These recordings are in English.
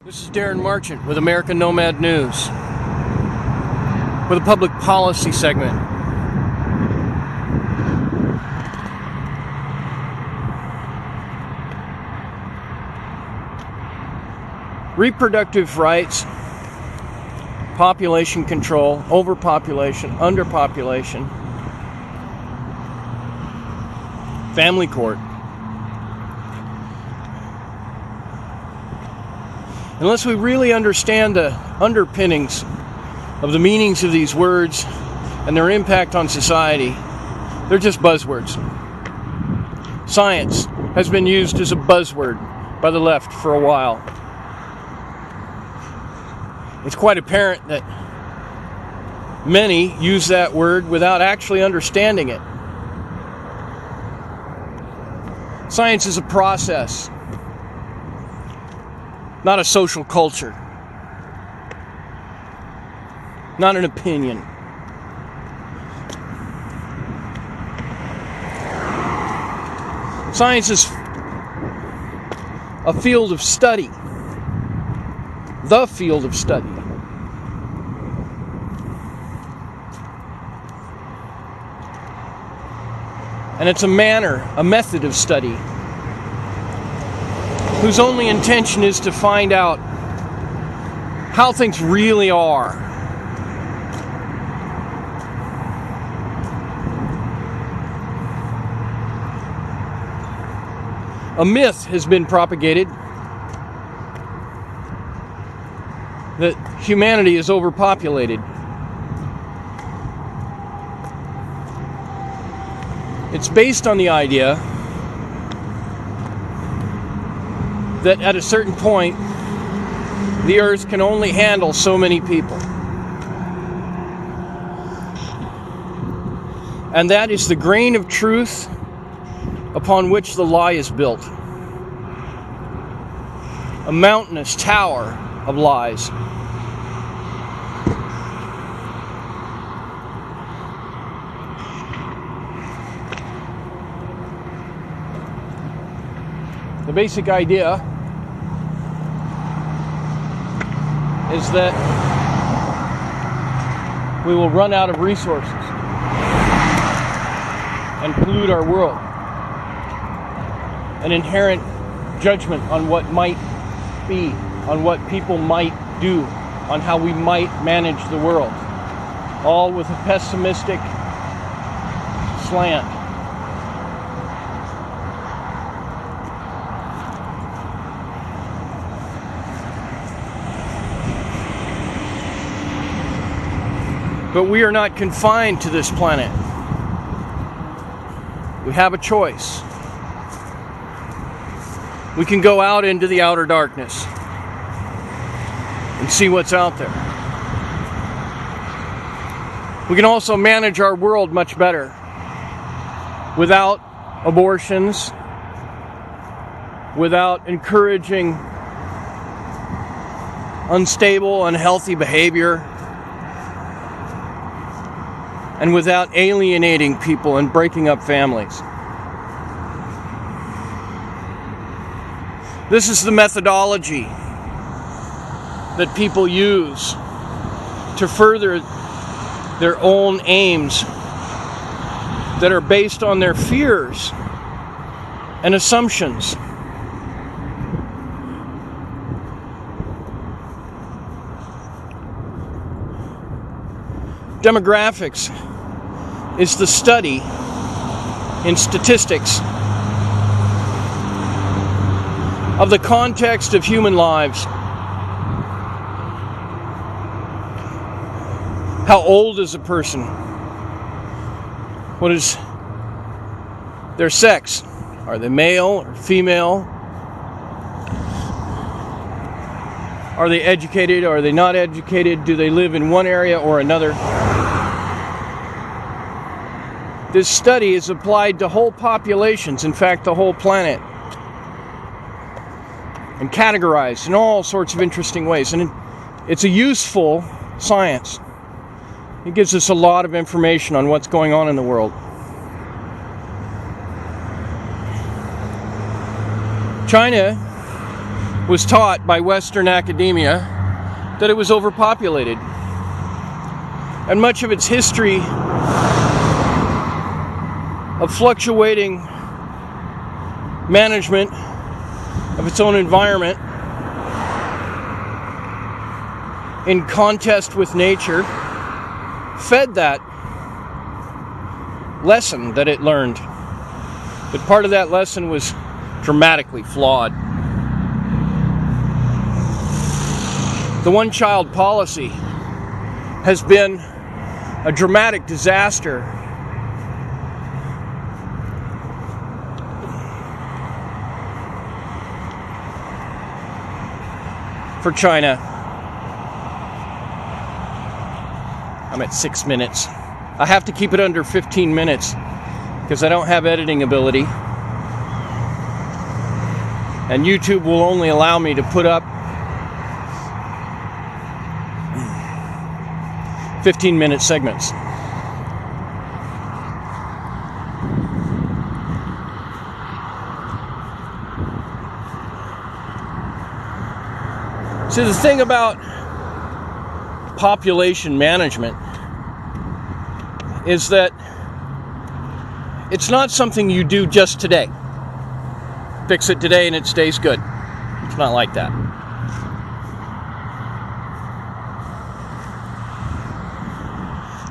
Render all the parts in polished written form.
This is Darren Marchant with American Nomad News with a public policy segment. Reproductive rights, population control, overpopulation, underpopulation, family court. Unless we really understand the underpinnings of the meanings of these words and their impact on society, they're just buzzwords. Science has been used as a buzzword by the left for a while. It's quite apparent that many use that word without actually understanding it. Science is a process, not a social culture, not an opinion. Science is a field of study, the field of study. And it's a method of study whose only intention is to find out how things really are. A myth has been propagated that humanity is overpopulated. It's based on the idea that at a certain point, the earth can only handle so many people. And that is the grain of truth upon which the lie is built. A mountainous tower of lies. The basic idea is that we will run out of resources and pollute our world. An inherent judgment on what might be, on what people might do, on how we might manage the world, all with a pessimistic slant. But we are not confined to this planet. We have a choice. We can go out into the outer darkness and see what's out there. We can also manage our world much better without abortions, without encouraging unstable, unhealthy behavior, and without alienating people and breaking up families. This is the methodology that people use to further their own aims that are based on their fears and assumptions. Demographics is the study in statistics of the context of human lives. How old is a person? What is their sex? Are they male or female? Are they educated? Are they not educated? Do they live in one area or another? This study is applied to whole populations, in fact, the whole planet, and categorized in all sorts of interesting ways. And it's a useful science. It gives us a lot of information on what's going on in the world. China was taught by Western academia that it was overpopulated. And much of its history of fluctuating management of its own environment in contest with nature fed that lesson that it learned. But part of that lesson was dramatically flawed. The one-child policy has been a dramatic disaster for China. I'm at 6 minutes. I have to keep it under 15 minutes because I don't have editing ability. And YouTube will only allow me to put up 15-minute segments. See, the thing about population management is that it's not something you do just today. Fix it today and it stays good. It's not like that.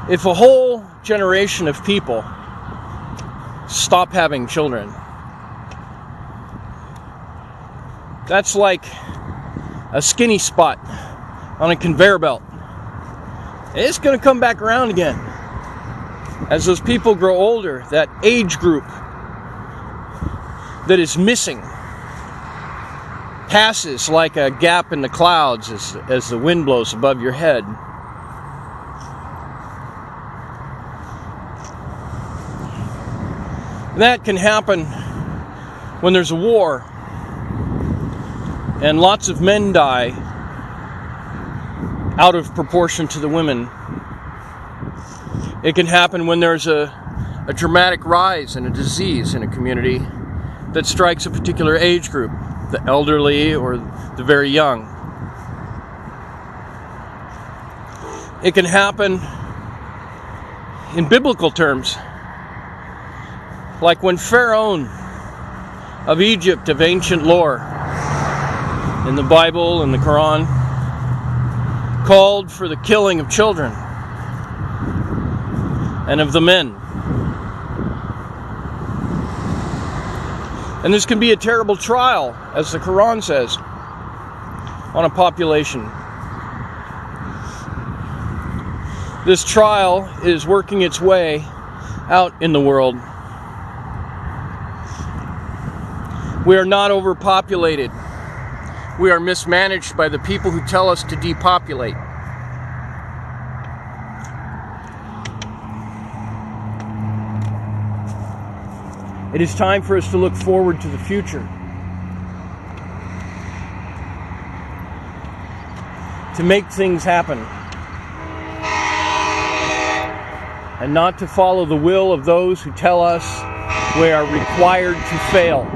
If a whole generation of people stop having children, that's like a skinny spot on a conveyor belt. It's going to come back around again. As those people grow older, that age group that is missing passes like a gap in the clouds as the wind blows above your head. And that can happen when there's a war and lots of men die out of proportion to the women. It can happen when there's a dramatic rise in a disease in a community that strikes a particular age group, the elderly or the very young. It can happen in biblical terms, like when Pharaoh of Egypt of ancient lore in the Bible and the Quran called for the killing of children and of the men. And this can be a terrible trial, as the Quran says, on a population. This trial is working its way out in the world. We are not overpopulated. We are mismanaged by the people who tell us to depopulate. It is time for us to look forward to the future. To make things happen. And not to follow the will of those who tell us we are required to fail.